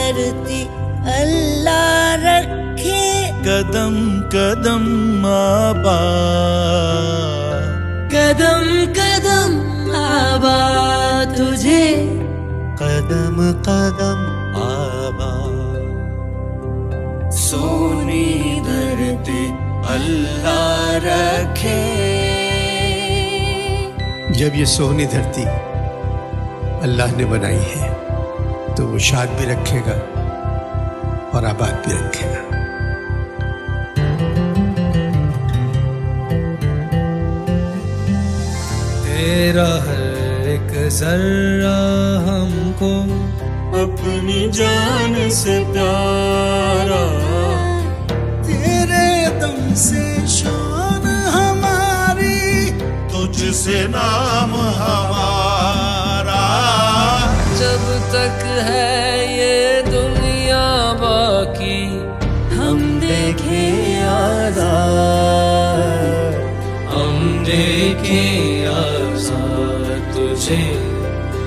धरती अल्लाह रखे, कदम कदम आबाद, कदम कदम आबाद तुझे, कदम कदम आबाद। सोनी धरती अल्लाह रखे। जब ये सोहनी धरती अल्लाह ने बनाई है तो वो शाद भी रखेगा और आबाद भी रखेगा। तेरा हर एक जर्रा हमको अपनी जान से प्यारा, तेरे दम से शान हमारी, तुझसे नाम हमारा। जब तक है ये दुनिया बाकी, हम देखे आजाद, हम देखे आजाद तुझे,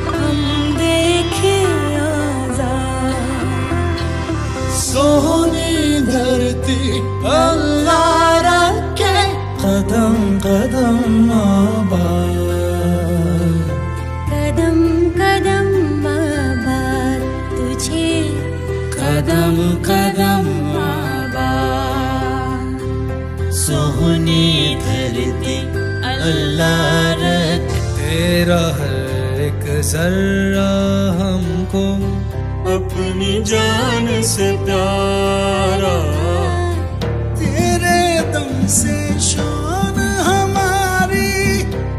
हम देखे आजाद। सोनी धरती अल्लाह रखे, कदम कदम आबाद, कदम कदम आबाद तुझे, कदम कदम आबाद। सोहनी धरती अल्लाह रख। तेरा हर एक जर्रा हमको अपनी जान से प्यारा, तेरे दम से शान हमारी,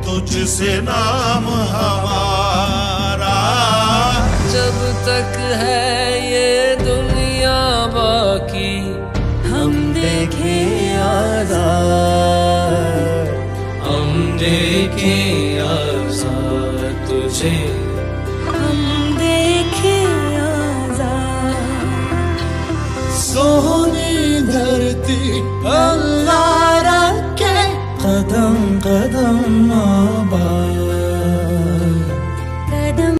तुझसे नाम हमारा। जब तक है ये दुनिया बाकी, हम देखे आजाद, हम देखे आजाद तुझे, हम देखे आजाद। सोनी धरती अल्लाह रखे, कदम कदम आबाद।